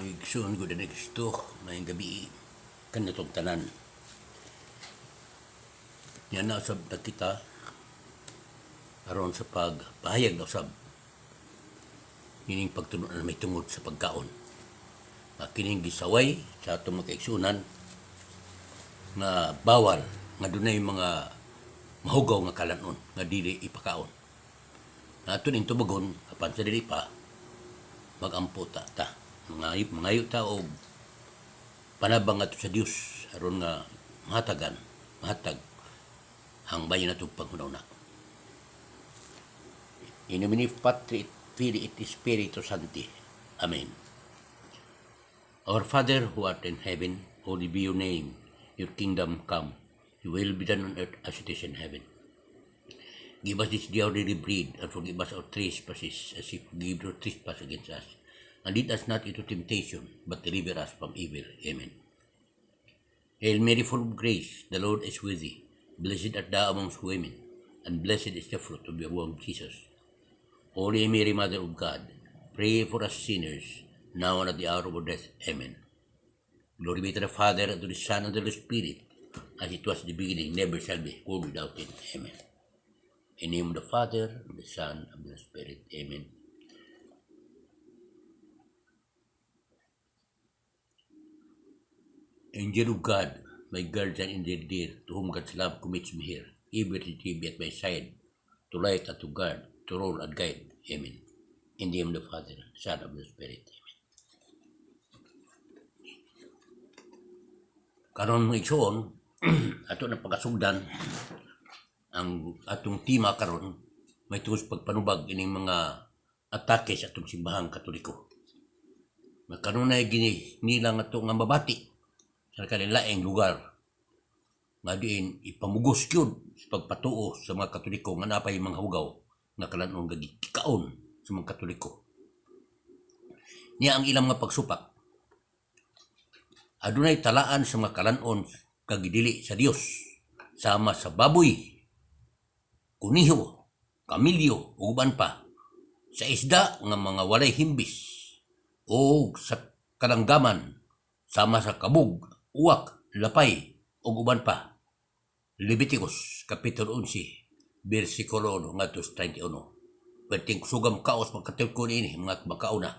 Igsoon ko din gusto ngayong gabi kanatong tanan. Yan na usab na kita aron sa pagpahayag na usab kining pagtunon na may tungod sa pagkaon. Kining gisaway sa atong makaigsunan nga bawal nga dunay mga mahugaw nga kalanon nga dili ipakaon. Nato ning tubagon apan sa dili pa magampo ta mangayo ta og panabang ato sa Dios aron nga mahatag ang bayan nato paghunaw. In nomine Patri et Filii et Spiritus Sancti. Amen. Our Father who art in heaven, holy be your name. Your kingdom come. Your will be done on earth as it is in heaven. Give us this day our daily bread, and forgive us our trespasses, as we forgive our trespass against us. And lead us not into temptation, but deliver us from evil. Amen. Hail Mary, full of grace, the Lord is with thee. Blessed art thou amongst women, and blessed is the fruit of your womb, Jesus. Holy Mary, Mother of God, pray for us sinners, now and at the hour of our death. Amen. Glory be to the Father, and to the Son, and to the Spirit, as it was in the beginning, never shall be, world without end. Amen. In the name of the Father, and the Son, and the Spirit. Amen. Angel of God, my guardian in the dear, to whom God's love commits me here, ever to be at my side, to light and to guard, to rule and guide. Amen. In the name of the Father, Son, and the Spirit. Amen. Karon mga igsoon, ato na pagkasugdan, ang atong tema karon may tungod sa pagpanubag ining mga atake sa atong simbahang Katoliko. Karon na gini nilang ato nga mabati sa kanilaing lugar nga diin ipamugos kyud sa pagpatuo sa mga Katoliko nga napay mga hugaw nga kalanon nga gikaon sa mga Katoliko. Niya ang ilang mga pagsupak. Adunay talaan sa mga kalanon nga gidili sa Dios sama sa baboy, kuniho, kamilyo, ug uban pa, sa isda nga mga walay himbis, o sa kalanggaman, sama sa kabug, uwak, lapay, ug uban pa. Leviticus, Kapitulo 11, versikulo 1 ngadto sa 31. Perting sugam kaos pagkatulko ini, mga makauna.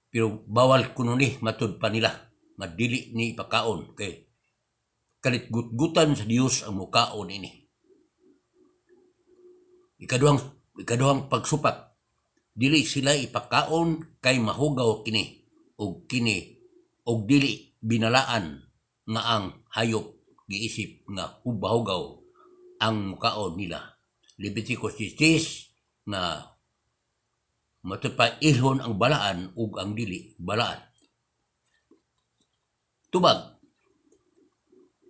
Pero bawal kuno ni matud pa nila, madili ni ipakaon, kay kalit gutgutan sa Dios ang mukaon ini. Ikaduhang pagsupak, dili sila ipakaon kay mahugaw kini og dili binalaan nga ang hayop giisip nga hugaw ang mukaon nila. Leviticus 16 na matud pa ilhon ang balaan ug ang dili balaan. Tubag,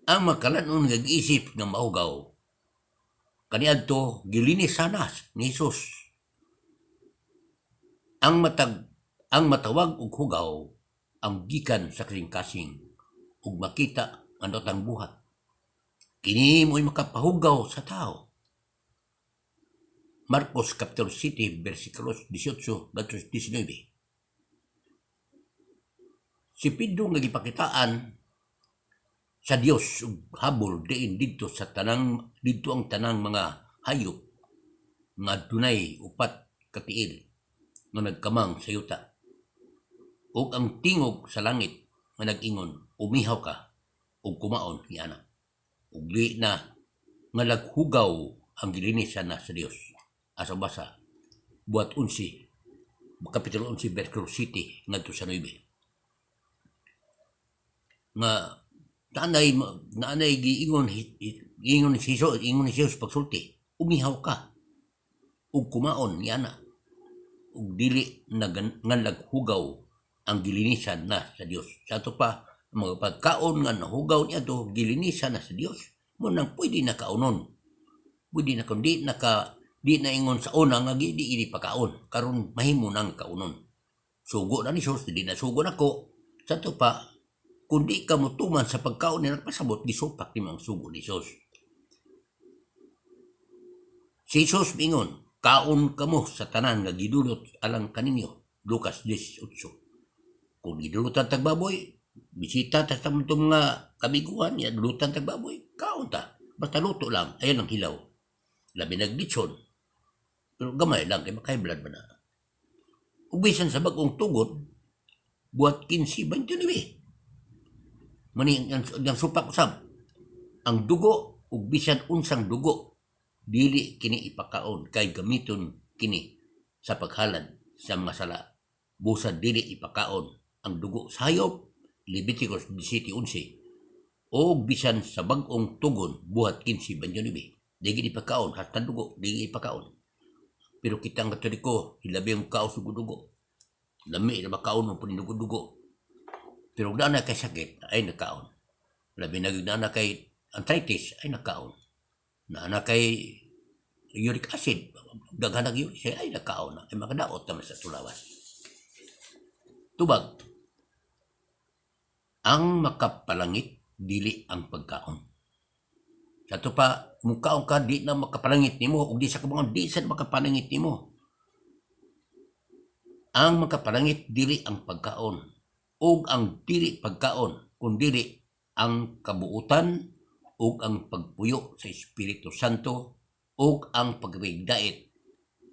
ang makalanon nga giisip nga mahugaw kaniadto gilinis sana ni Jesus. Ang matawag og hugaw ang gikan sa kasing-kasing ug makita ang datang buhat. Kini mo'y makapahugaw sa tao. Marcos Kapitulo 7 versikulos 18 ngadto 19. Si Pedro nga gipakitaan sa Dios ug habol diin didto ang tanang mga hayop nga dunay upat ka tiil nga nagkamang sa yuta. Ug ang tingog sa langit nga nag-ingon, umihaw ka ug kumaon ni anak. Ug di na nga naghugaw ang gilinisan na sa Dios. Asa basa buhat 11 Kapitulo 11 versikulo 7 ngadto sa 9. Nga nanay giingon ni Jesus pagsulti, umihaw ka ug kumaon ni ana ug dili nga naghugaw ang gilinisan na sa Dios. Sa ato pa mga pagkaon nga nahugaw niya to gilinisan na sa Dios, mo nang pwede na kaunon, pwede na kundi di na ingon sa una nga di pakaon karon mahimo nang kaunon. Sugo na ni Jesus, di na sugo nako. Sa ato pa kundi ka mutuman sa pagkaon ni nagpasabot, gisupak ni mga sugo ni Jesus. Si Jesus mingon, kaon kamo sa tanan nga gidulot alang kaninyo. Lucas 18. Kung idulutan tagbaboy, bisita ta sa mga kabiguan, ya dulutan tagbaboy, kaon ta. Basta luto lang, ayan ang hilaw. Labi naglitson. Pero gamay lang, kay makaiblad ba na. Ubisan sa bagong tugon, buat 15-29. Mani ang supak usab. Ang dugo, ubisan unsang dugo, dili kini ipakaon, kay gamiton kini sa paghalad sa mga sala. Busan dili ipakaon ang dugo sa hayop, Leviticus 17:11. O bisan sa bagong tugon, buhat 15-29. Dili ipakaon, hasta dugo, dili ipakaon. Pero kita ang Katoliko, hilabi ang kaos dugo-dugo. Lami na makaon mo po dugo-dugo. Pero na kay sakit, ay nakaon. Labi na kay arthritis, ay nakaon. Na kay uric acid, daghan ng uric acid, ay nakaon na. Ay makadaot naman sa tulawas. Tubag, ang makapalangit, dili ang pagkaon. Sa ito pa, mukhaon ka, di na makapalangit nimo, o di sa kabangan, di sa makapalangit nimo. Ang makapalangit, dili ang pagkaon. O ang dili pagkaon, kundili ang kabuutan, o ang pagpuyo sa Espiritu Santo, o ang pagwigdait.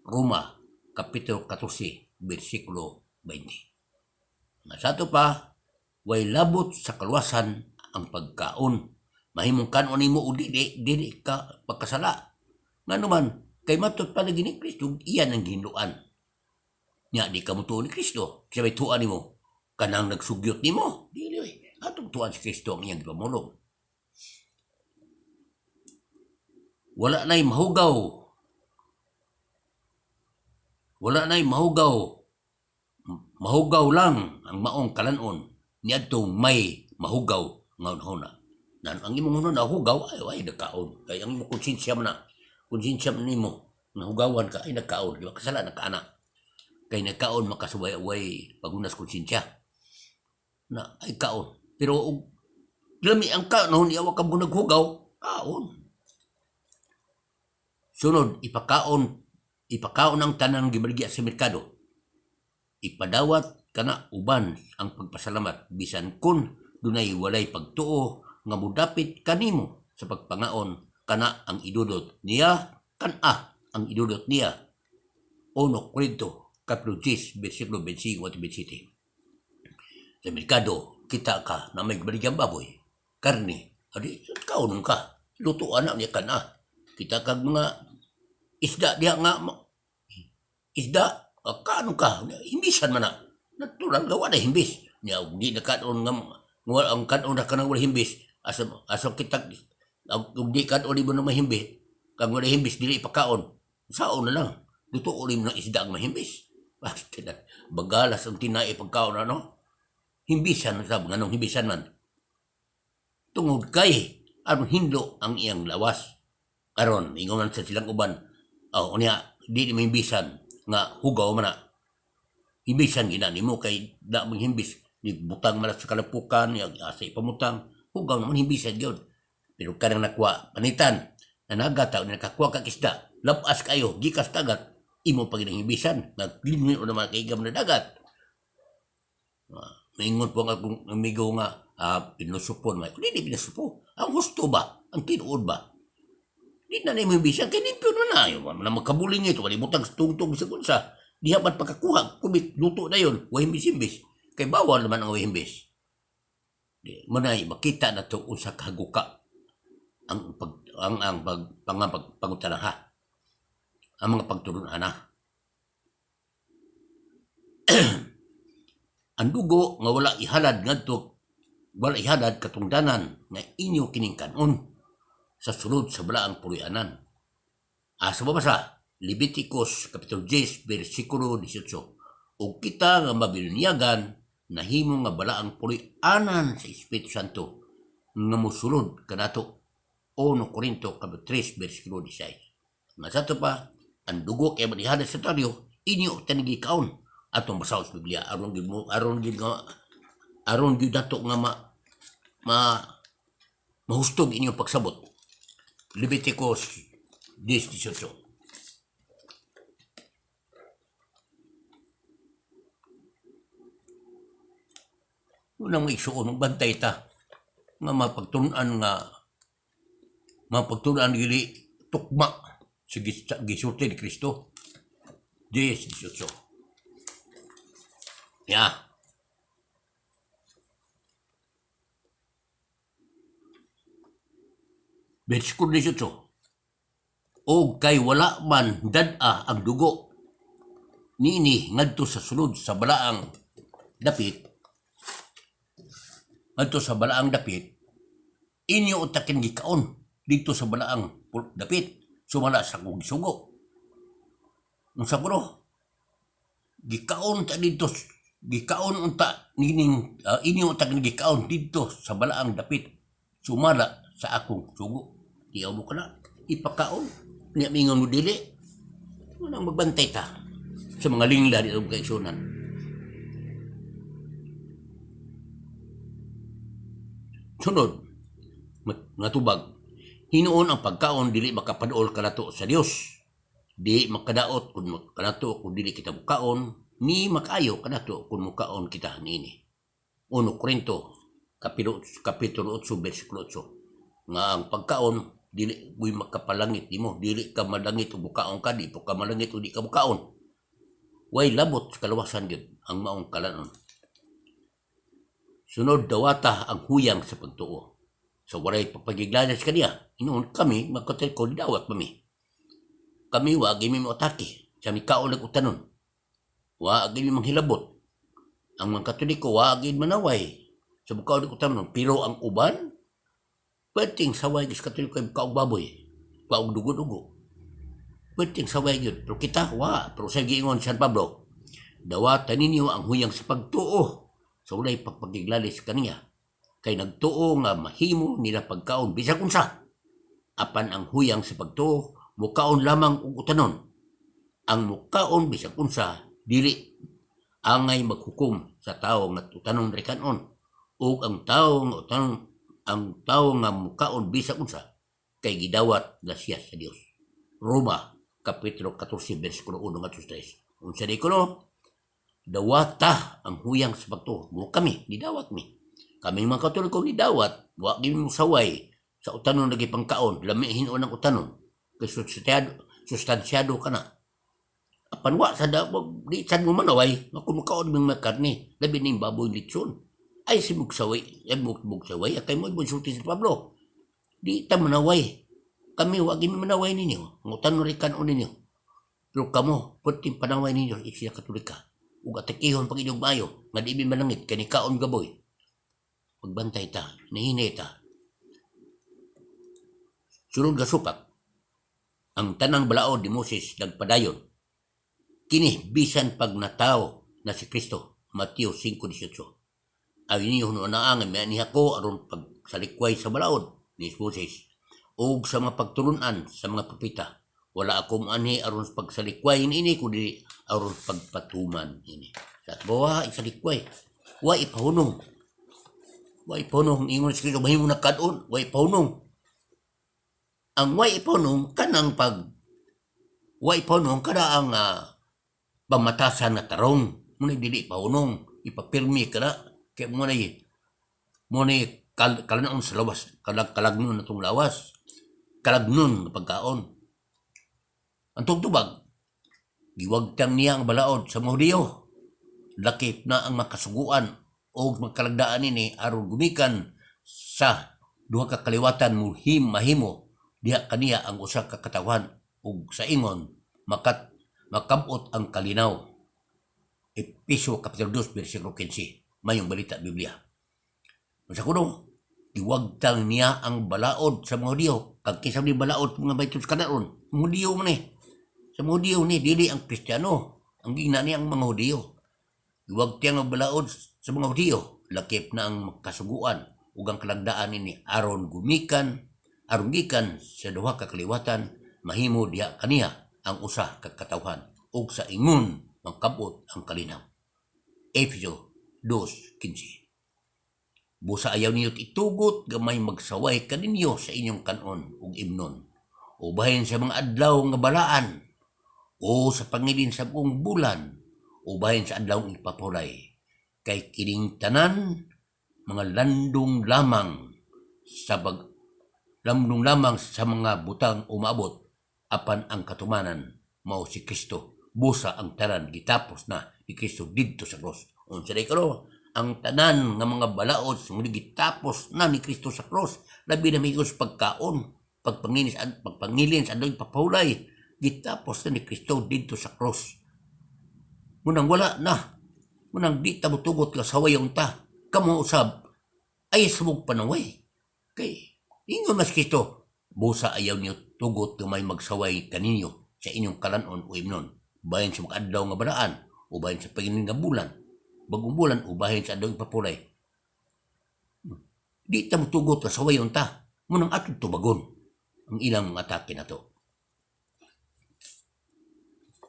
Roma, Kapitulo 14, versikulo 20. Sa ito pa, way labot sa kaluwasan ang pagkaon. Mahimong kanon nimo o dili ka pagkasala. Nga naman, kay matot pa na gini Kristo, iyan ang ginluan. Nya di ka mo tuon ni Kristo, siya may tuan nimo. Kanang nagsugyot nimo, dili atong tuan si Kristo ang iyang pamulong. Wala na'y mahugaw. Wala na'y mahugaw. Mahugaw lang ang maong kalanon. Niadtong may mahugaw ngaon-huna. Ang imong huna nahugaw, ay nagkaon. Kaya ang imong konsensya mo na. Konsensya mo nimo, nahugawan ka, ay nagkaon. Di ba kasala, nagkaanak. Kay nagkaon, makasuway-away pagunas konsensya. Na ay kaon. Pero lami ang kaon, iyawa ka mo naghugaw, kaon. Sunod, ipakaon ang tanang gibaligya sa merkado. Ipadawat kana uban ang pagpasalamat bisan kun dunay walay pagtuo nga mudapit kanimo sa pagpangaon kana ang idudot niya ang idudot niya. 1 Korinto Kapitulo 10 versikulo 25 at 27. Sa merkado kita ka na may baligyang baboy, karne, adi kaon ka, lutuan na niya kana. Kita kag mga isda diha nga isda kaano ka, himbisan man na. Natural gawa na himbis. Niya, di na kanon nga, ang kanon na kanang wala himbis. Aso kita, di kanon di mo na mahimbis. Kang wala himbis, dili ipakaon. Saon na lang. Luto ulit mo ng isda ang mahimbis. Basta na, bagalas ang tinay pagkaon ano. Himbisan, sabi nga nung himbisan man. Tungod kay, anong hindo ang iyang lawas. Karon, ingon sa silang uban. Unya, di mo himbisan. Nga hugaw man na. Himbisan ginani mo kay da mong himbis. Ni butang malat sa kalapukan, yung asay pamutang. Hugaw naman himbisan yun. Pero karang nakwa, panitan, nanagata, nakakuha ka kisda, lapas kayo, gikas dagat, imo pag himbisan, naglimin o naman kaigam na dagat. Maingon po nga kung amigo nga, pinusupon, hindi pinusupo. Ang husto ba? Ang tinuod ba? Di na mo himbisan, kaya limpyo na yun. Na magkabuling ito, wali butang tungtong sa kunsa. Di hapat pagkakuha, kumit, luto na yun, wahimbis-himbis. Kay bawal naman ang wahimbis. Manay, makita na ito usa kahaguka ang pangutanaha. Ang mga pagtulunana. Ang dugo nga wala ihalad ngadto, wala ihalad katungdanan nga inyo kining kanon sa sulod sa balaang purianan. Sa babasa, Leviticus Kapitulo 10, versikulo 18. O kita nga mabilinyagan, nahimo nga balaang purianan sa Espiritu Santo, nga musulod kanato 1 Korinto Kapitulo 3, versikulo 16. Nga sa ito pa, ang dugo kaya manihada sa taryo, inyo tanigi kaon, atong basaw sa Biblia, aron gid nato nga mahustog inyong pagsabot. Leviticus 10:18. Unang maigsuon, magbantay ta. Nga mapagtunan gili tukma sa gisulti ni Kristo. 10:18. Ya. Versikulo 18. O kay wala man dad-a ang dugo niini ngadto sa sulod sa balaang dapit, inyo utakin gikaon dito sa balaang dapit sumala sa kong sugo. Unsa bro? Gikaon unta nining inyo utakin gikaon dito sa balaang dapit sumala sa akong sugo. Diyaw mo ka na ipakaon niya mingon mo dili. Unang magbantay ta sa mga lingla dito kay sunan. Sunod, natubag, hinuon ang pagkaon dili makapaduol kanato sa Dios. Di makadaot kun kanato kun dili kita mukaon, ni makayo kanato kun mukaon kita niini. 1 Korinto kapitulo 8 bersikulo 8. Nga ang pagkaon dili buy makapalangit nimo, dili ka malangit ug mukaon ka, di po ka malangit ug di ka mukaon. Way labot sa kalawasan gyud ang maong kalanon. Sunod, dawata ang huyang sa pagtuo. So walay papagiglanas kaniya. Inoon kami magkotel ko dawat mami. Kami wa gimi mo atake. Sa mikaon nag-utanon. Wa gimi manghilabot. Ang mga Katoliko wa gimi manaway. Sa mikaon nag-utanon. Pero ang uban, pwedeng saway gis Katoliko ay mikaong baboy. Mikaong dugo-dugo. Pwedeng saway yun. Pero kita, wa. Pero sa giingon San Pablo, dawata ninyo ang huyang sa pagtuo. So walay pagpagiglalis kaniya. Kay nagtuo nga mahimo nila pagkaon bisag unsa. Apan ang huyang sa pagtuo mukaon lamang og utanon. Ang mukaon bisag unsa dili angay maghukom sa tawo nga utanon rekanon. Ug ang tawo nga mukaon bisag unsa kay gidawat na siya sa Dios. Roma kapitulo 14 bersikulo 1 ngadto 3. Unsa di kuno? Dawata ang huyang sa pagtuo. Mo kami didawat mi. Kami mga Katoliko ni dawat, wa gid mo saway sa utanon lagi pangkaon, lami hinuon ang utanon. Kay sustansyado kana. Apan wa sa di sad mo manaway, nga kun makaon ming karne, labi ning baboy litson. Ay simug saway, saway kay mo sulti si Pablo. Di ta manaway. Kami wa gid manaway ninyo. Ang utanon ri kanon ninyo. Pero kamo puting panaway ninyo Iglesia Katolika. Ug atakihon pag inyong mayo, nga di manangit kani kaon gaboy. Pagbantay ta, nahinay ta. Sunod nga supak, ang tanang balaod ni Moses nagpadayon. Kini bisan pag nataw na si Kristo, Mateo 5:18. Ay ninyo hunaangan may aniha ko aron pagsalikway sa balaod ni Moses. O sa mga pagtulunan sa mga propeta. Wala ako maani aron pagsalikwayin ini kundi aron pagpatuman ini. Sa bawa isalikway. Wa ipahunong. Wa ipahunong ingon sa Kristo mahimo na kadon, wa ipahunong. Ang wa ipahunong kanang wa ipahunong kada ang pamatasan na tarong. Muna dili ipahunong, ipapirmi kada kay mo na kalanaon sa lawas, kalagnon na tong lawas. Kalagnon na pagkaon. Ang tugtubag, giwagtang niya ang balaod sa mga Hudiyo. Lakip na ang makasuguan o magkalagdaan ini aron gumikan sa duha ka kaliwatan mahimo diha kaniya ang usa ka katawan ug sa ingon makabot ang kalinaw. Efesyo kapitulo 2 bersikulo 15. Mayong balita Biblia. Sa kuno, giwagtang niya ang balaod sa mga Hudiyo. Kag kinsa ni balaod mga baytos kanaron, mga Hudiyo man eh. Sa mga Hudiyo ni, dili ang Kristiyano. Ang gina niya ang mga Hudiyo. Huwag tiyang ang balaod sa mga Hudiyo. Lakip na ang kasuguan ug ang kalagdaan ini aron gikan sa duha ka kaliwatan mahimo diha kaniya ang usa ka katawhan ug sa ingon mangkabot ang kalinaw. Efesyo 2:15. Busa ayaw ninyo itugot gamay magsaway kaninyo sa inyong kanon ug imnon. Ubahin sa mga adlaw nga balaan o sa pangilin sa buong bulan, ubahin sa adlaw ipapulay. Kay kining tanan mga landong lamang sa mga butang umabot apan ang katumanan mao si Kristo. Busa ang tanan gitapos na ni Kristo didto sa cross. Unsa day karon? Ang tanan nga mga balaod sumuli gitapos na ni Kristo sa cross. Labi na migos pagkaon, pagpangilin sa adoy papahulay, gitapos na ni Kristo didto sa cross. Munang wala na. Munang di ta mutugot ka sawayon ta. Kamo usab ay sumog panaway. Kay ingon mas Kristo, busa ayaw niyo tugot nga may magsaway kaninyo sa inyong kalanon o imnon. Bahin sa makadlaw nga baraan o bahin sa paginin nga bulan. Bagong bulan o bahin sa adlaw papulay. Di ta mutugot ka sawayon ta. Munang atong tubagon ang ilang mga atake na to.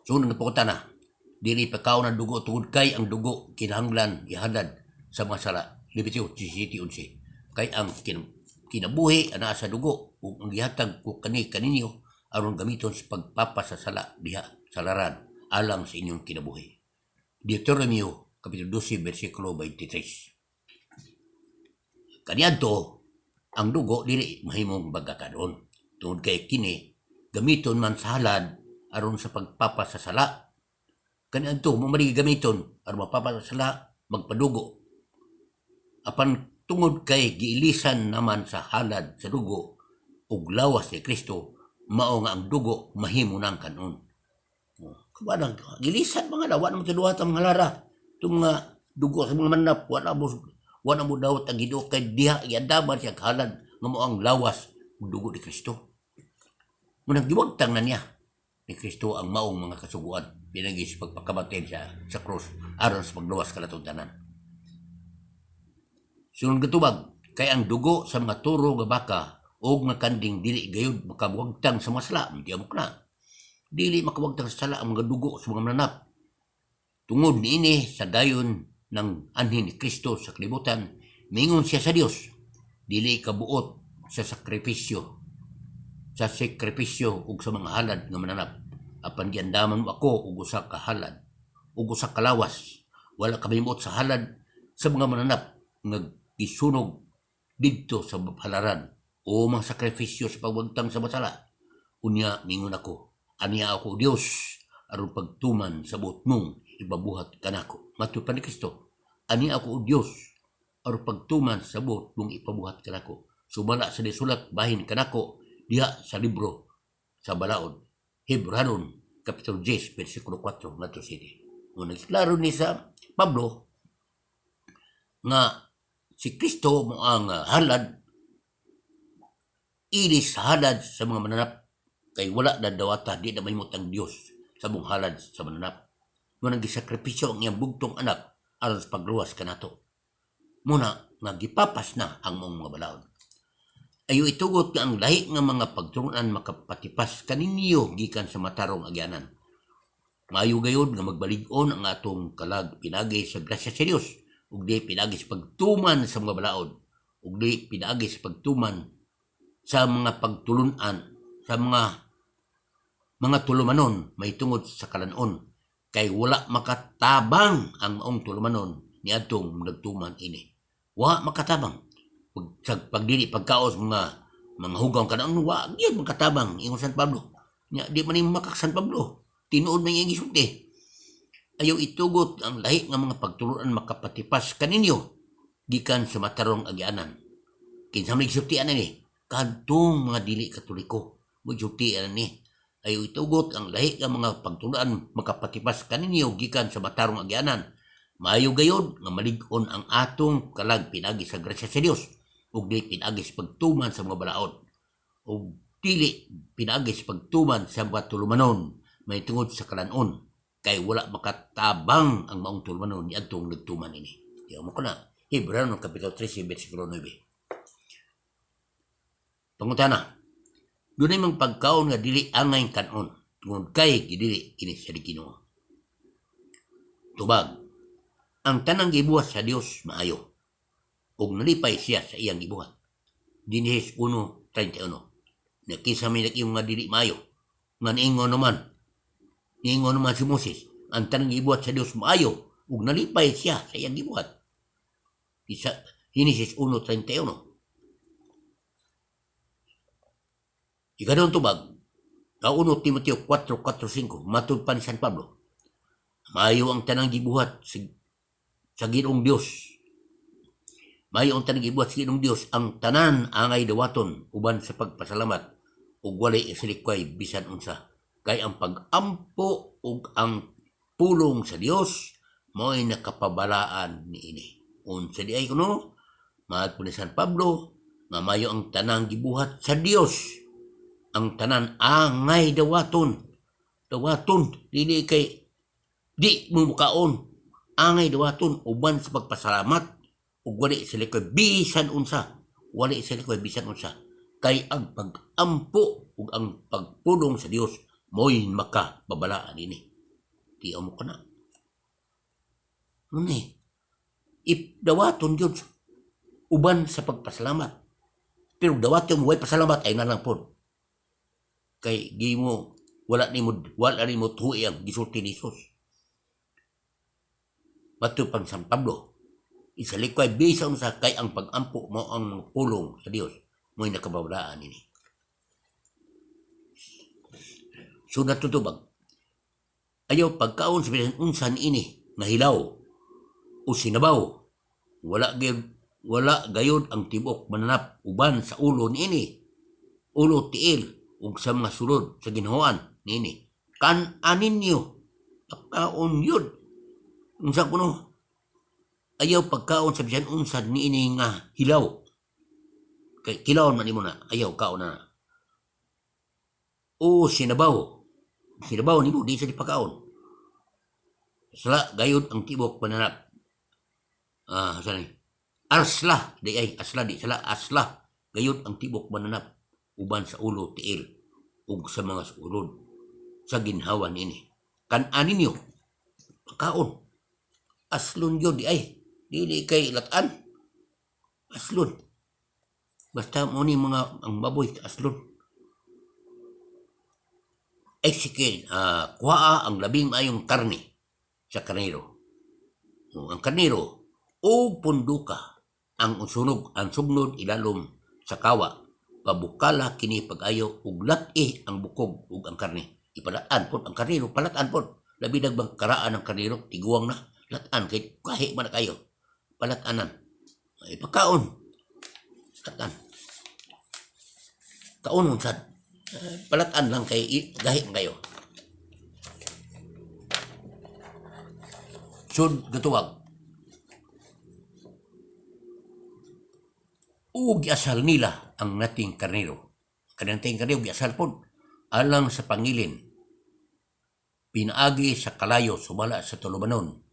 So nga po na. Dili pagkaon ang dugo tungod kay ang dugo kinahanglan ihadad sa mga sala. Levítico 17:11. Kay ang kinabuhi ana sa dugo ug ang gihatag ko kaninyo aron gamiton sa pagpapasasala diha sa laran alang sa inyong kinabuhi. Deuteronomio kapitulo 12 bersikulo 23. Kaniadto ang dugo dili mahimong bagakadon tungod kay kini gamiton man sa halad aron sa pagpapasasala. Kaniadto mo mali gamiton aron mapapasasala magpadugo. Apan tungod kay giilisan naman sa halad sa dugo ug lawas ni Kristo, mao nga ang dugo mahimo nang kanon. Kabanang gilisan mga lawa nang kaduhat ang mga lara. Tung nga dugo sa mga manap wala mo daw ang Ginoo kay diha iadaman siya halad nga mao ang lawas ug dugo ni Kristo. Munang giwagtang na niya ni Kristo ang maong mga kasuguan pinagi sa pagpakamatay siya sa krus aron sa pagluwas kalatong tanan. Sunod katubag, kay ang dugo sa mga turo nga baka o nga kanding dili gayud makawagtang sa masala, di amok na. Dili makawagtang sa sala ang mga dugo sa mga mananap. Tungod niini sa dayon ng anhin ni Kristo sa kalibutan, mingon siya sa Dios, dili kabuot sa sakripisyo ug sa mga halad nga mananap. Apan giandaman mo ako ug usa ka halad, ug usa ka lawas, wala ka mahimot sa halad sa mga mananap nga gisunog didto sa halaran o mga sakrifisyo sa pagwagtang sa masala. Unya mingon ako, aniya ako Dios aron pagtuman sa buot mong ipabuhat kanako. Matyo pa ni Kristo, aniya ako Dios aron pagtuman sa buot mong ipabuhat kanako. Sumala sa disulat bahin kanako diha sa libro sa balaod. Hebreanon kapitulo 10 bersikulo 4 ngadto 7. Ngunit klaro ni sa Pablo nga si Kristo mo ang halad, ilis halad sa mga mananap, kay wala na dawata, di na mahimot ang Diyos sa mong halad sa mananap. Muna gisakripisyo ang iyang bugtong anak aron sa pagluwas kanato. Muna nga gipapas na ang mong mga balaod. Ayo itugot nga ang lahi nga mga pagturunan makapatipas kaninyo gikan sa matarong agyanan. Maayo gayud nga magbalig-on ang atong kalag pinagay sa grasya sa Dios. Ug di pinagi sa pagtuman sa mga balaod, ug di pinagi sa pagtuman sa mga pagtulunan, sa mga tulumanon may tungod sa kalanon, kay wala makatabang ang maong tulumanon ni atong nagtuman ini. Wa makatabang pagdili pagkaos mga hugaw kanaon, wa gyud makatabang ingon San Pablo. Nya di man makak San Pablo, tinuod man iyang gisulti. Ayaw itugot ang lahi nga mga pagtuluan makapatipas kaninyo gikan sa matarong agyanan. Kinsa may gisultian ani kadtong mga dili katoliko mo gisultian ani. Ayaw itugot ang lahi nga mga pagtuluan makapatipas kaninyo gikan sa matarong agyanan. Maayo gayod nga malig-on ang atong kalag pinagi sa grasya sa Dios ug dili pinagi sa pagtuman sa mga balaod ug dili pinagi sa pagtuman sa mga tulumanon may tungod sa kalanon. Kay wala makatabang ang maong tulumanon ni adtong nagtuman ini. Diyo mo ko na. Hebreanon kapitulo 13 bersikulo 9. Pangutana. Dunay mang pagkaon nga dili angay kanon tungod kay gidili kini sa Ginoo. Tubag. Ang tanang gibuhat sa Dios maayo ug nalipay siya sa iyang gibuhat. Dinesis 1:31. Nakisa may nakiyong nga dili maayo. Nga niingon naman si Moses, ang tanang gibuhat sa Dios maayo ug nalipay siya sa iyang gibuhat. Genesis 1:31. Ikadong tubag, 1 Timoteo 4:4-5, matud pa ni San Pablo, maayo ang tanang gibuhat sa Ginoong Dios. Maayo ang tanang gibuhat sa Ginoong Dios, ang tanan angay dawaton uban sa pagpasalamat ug walay isilikway bisan unsa. Kay ang pag-ampo ug ang pulong sa Dios mo'y nakapabalaan niini. Unsa di ay kuno, mahal po ni San Pablo, nga maayo ang tanang gibuhat sa Dios, ang tanan angay dawaton. Dawaton, dili kay di mo mukaon. Angay dawaton uban sa pagpasalamat ug wali sila koy bisan unsa. Wali sila koy bisan unsa. Kay ang pag-ampo ug ang pagpulong sa Dios mo'y makababalaan ini. Di mo kana. Ngunit, dawaton yun uban sa pagpasalamat. Pero dawaton mo ay pasalamat ay nalang po. Kay di mo wala ni mo tuwi ang gisulti ni Jesus. Bato pang San Pablo, isalikway bisan sa kay ang pag-ampo mo ang pulong sa Dios mo'y nakababalaan ini. So natutubag, ayaw pagkaon sa bisan unsan ini nga hilaw o sinabaw, wala gayod ang tibok mananap uban sa ulo niini, ulo tiil ug sa mga sulod sa ginhawan niini. Kan-anin niyo pagkaon yun. Unsa kuno, ayaw pagkaon sa bisan unsan niini nga hilaw. Kay kilawon man imo na, ayaw kaon na. O sinabaw nimo di sa di pagkaon. Sala gayod ang tibok mananap. Saan ni? Asla, di ay, asla, di sala, asla. Gayod ang tibok mananap uban sa ulo tiil ug sa mga sulod sa ginhawan ini. Kan-anin niyo pagkaon. Aslon yun, di ay. Dili kay latan. Aslon. Basta mo ni mga ang baboy aslon. Ezekiel, kuha ang labing ayong karne sa karnero. Ang karnero, o punduka ang sugnod ilalom sa kawa. Pabukala kini pag-ayo ug lat-i ang bukog ug ang karne. Ipalaan po ang karnero, palataan po. Labi nagbang karaan ang karnero, tiguang na. Latan, kay kahi man na kayo. Palatanan. Ay, pagkaon. Latan. Kaunon sad. Palatan lang kay gahi kayo. Sud gatuwag. Giasal nila ang nating karnero. Kanang karnero giasal po alang sa pangilin. Pinaagi sa kalayo sumala sa tulumanon.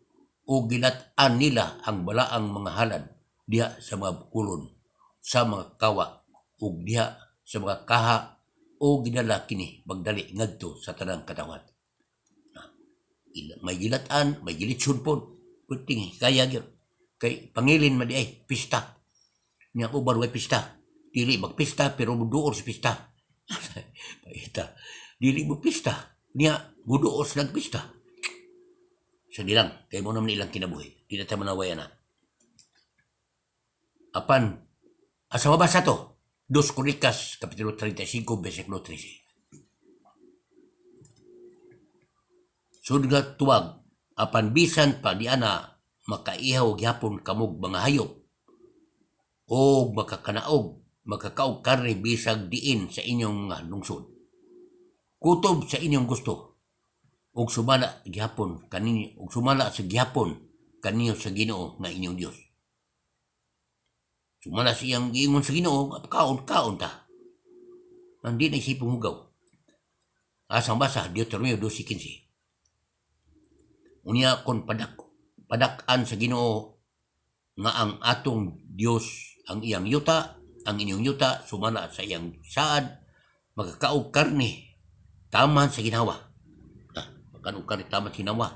Gilat-an nila ang balaang mga halad diha sa mga bukulon, sa mga kawa, ug diha sa mga kaha o ginala kini magdali ngadto sa tanang katawan. May gilat-an, may gilitsyon po. Puting kaya gyud. Kay pangilin man di ay pista. Niya uban way pista. Dili magpista pero muduol sa pista. Paita. Dili mo pista. Niya muduol sa nagpista. So nilang, kay mo naman ilang kinabuhi. Di na tayo manawaya na. Apan, asa mabasa to? 2 Crónicas, Kapitulo 35, versikulo 13. Sud nga tuwag, apan bisan pa di ana makaihaw gyapon kamog mga hayop o makakaog karne bisag diin sa inyong lungsod. Kutob sa inyong gusto. Ug sumala gyapon kaninyo, ug sumala sa gyapon kaninyo sa Ginoo nga inyong Dios. Sumala siyang giingon sa Ginoo, kaon ta. Hindi na isipong hugaw. Asang basa, Deuteronomio 12:15. Unya kon padak-an sa Ginoo nga ang atong Dios ang iyang yuta, ang inyong yuta, sumala sa iyang saad, magkakaog karne, taman sa ginawa. Magkakaog karne, taman sa ginawa.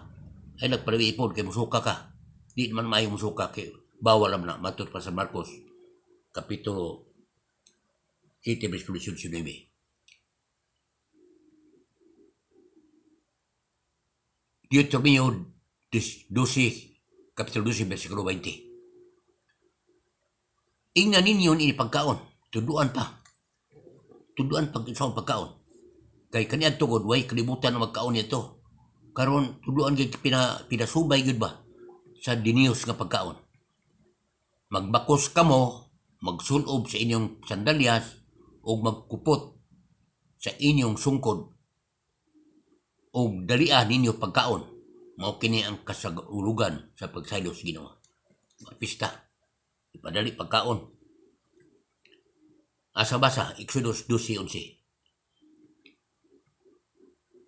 Ay nagpalawi ipon, kay musuka ka. Di naman maayong musuka, kay bawal na, matur pa sa Marcos, Kapitulo 7, versikulo 19. Deuteronomio 12, Kapitulo 12, versikulo 20. ingnan ninyo ni pagkaon, tuduan pa. Tuduan pag isang pagkaon. Kay kaniya tugod, way kalibutan na magkaon nito. Karon tuduan gyud pinasubay gyud ba sa diniyos nga pagkaon. Magbakos kamo, magsulob sa inyong sandalyas o magkupot sa inyong sungkod o dalian ninyo pagkaon. Mao kini ang kasagulugan sa pagsaylo sa Ginoo. Pista, ipadali pagkaon. Asa basa, Exodus 12:11.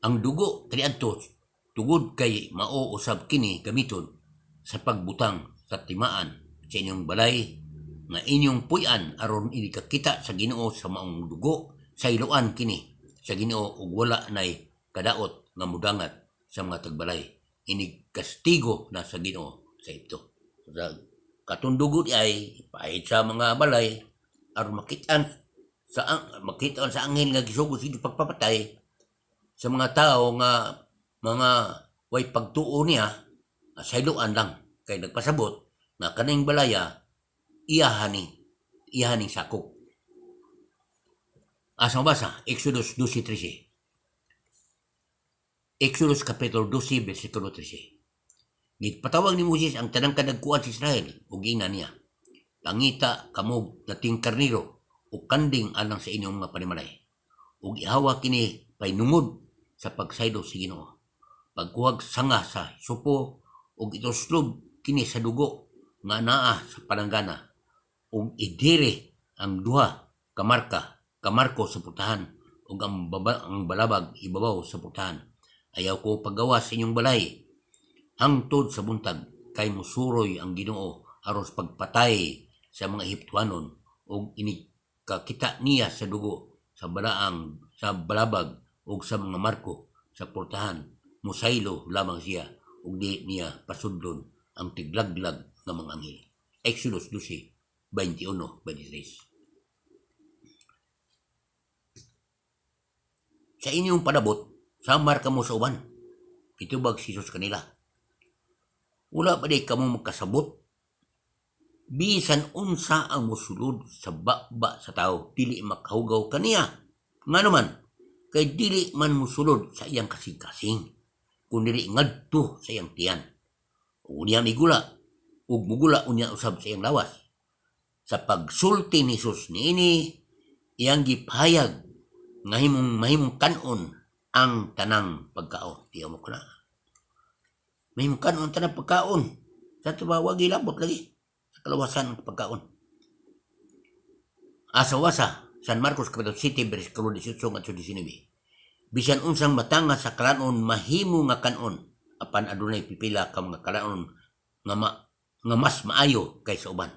Ang dugo kaniadto tugod kay mao usab kini gamiton sa pagbutang sa timaan sa inyong balay nga inyong puy-an aron inikakita sa Ginoo sa maong dugo sayloan kini sa Ginoo ug wala nay kadaot nga mudangat sa mga tagbalay. Ini kastigo na sa Ginoo sa ito. Sa katundugo ay pahit sa mga balay aron makitaan sa angin nga gisugod sa pagpapatay sa mga tao nga mga way pagtuo niya sayloan lang kay nagpasabot na kaning balaya iyahaning sakop. Asa basa Exodus 12:13. Exodus kapitulo 12 bersikulo 13. Gipatawag ni Moses ang tanang kadagkuan sa Israel ug ina niya. Pangita kamog dating karniro ug kanding alang sa inyong mga panimalay. Ug ihawa kini painungod sa pagsaylo sa Ginoo. Pagkuhag sanga sa supo ug ituslob kini sa dugo nga naa sa palanggana ug idire ang duha kamarko sa putahan ug ang balabag ibabaw sa putahan. Ayaw ko paggawa sa inyong balay hangtod sa buntag kay musuroy ang Ginoo aron sa pagpatay sa mga Ehiptuanon ug inikakita niya sa dugo sa balabag ug sa mga marko sa portahan. Musaylo lamang siya ug di niya pasudlon ang tiglaglag ng mga anghel. Exodus 12:21-23. Sa inyong panabot, samar kamo sa uban. Itubag si Jesus kanila. Wala pa di kamo magkasabot. Bisan unsa ang musulod sa baba sa tao, dili makahugaw kaniya. Nga naman, kay dili man musulod sa iyang kasing-kasing, kundi ngadto sa iyang tiyan. Unya migula, ug mugula unya usab sa iyang lawas. Sa pagsulti ni Jesus niini, iyang gipahayag nga mahimong kanon ang tanang pagkaon. Tiyaw mo ko na. Mahimong kanon ang tanang pagkaon. Sa tubawag ilabot lagi sa kalawasan ng pagkaon. Asawasa, San Marcos kapitulo 7 bersikulo 18 at 19. Bisan unsang matanga sa kalanon mahimo nga kanon apan adunay pipila ka mga kalanon nga mas maayo kaysa uban.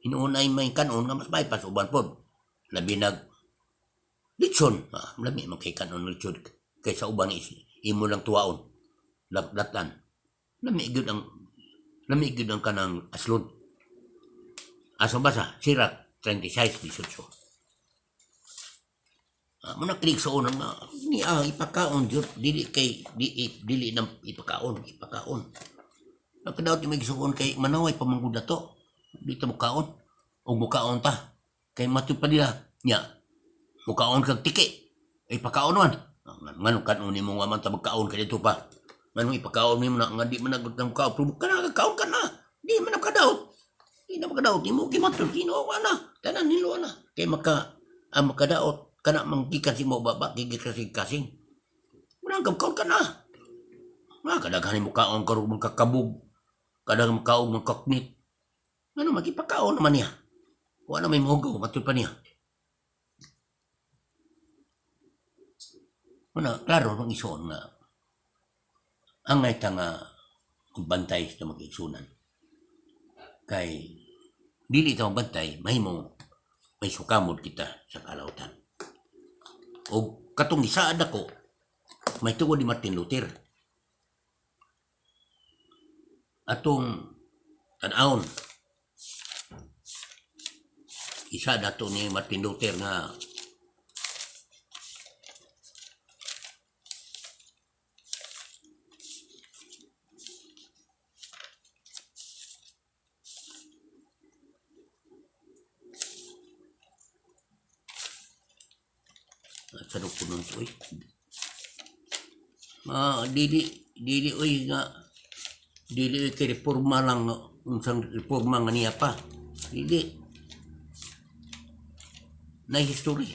Hinuunay may kanon nga mas maayo pa sa uban pod. Labi nag litson, labi man kay kanon litson kaysa uban imo lang tuwaon. Latan. Lami gud ang kanang aslod. Asa basa Sirak 36:18. Muna klik sa unang nga niya ipakaon jud dili nang ipakaon. Nakadaot yung may gisuon kay manaway pamanggod na to. Dito mukaon o mukaon ta kay matud pa nila nya mukaon kag tiki ipakaon man. Nganong kanon nimo nga man ta magkaon kay dito pa. Nganong ipakaon nimo na nga di man nagud nang kaon kana kaon ka na. Di man nakadaot. Di na makadaot nimo gimatud sino ana tanan nilo ana kay makadaot kana manggikan si mo baba gigikan si kasing. Muna kaon ka na. Kadaghan mo kaon karon magkakabog. Kadaghan mo kaon magkaknit. Ano magipakaon naman niya. Wala may mahugaw matud pa niya. Muna klaro ng ison nga ang ngay nga bantay sa mag-igsunan. Kay dili ito bantay may sukamod kita sa kalautan. O katong isaad ako, may tungod ni Martin Luther. Atong tan-aon, isaad ato ni Martin Luther nga sa dukunon to oy. Dili oy nga dili oy kay reforma lang unsang reforma nga niya pa. Dili na history.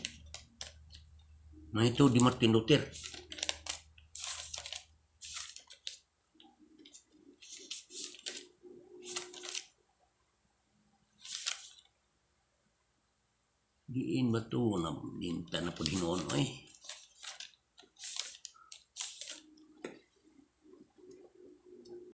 Na ito di Martin Luther. Diin ba ito na po hinoon oy.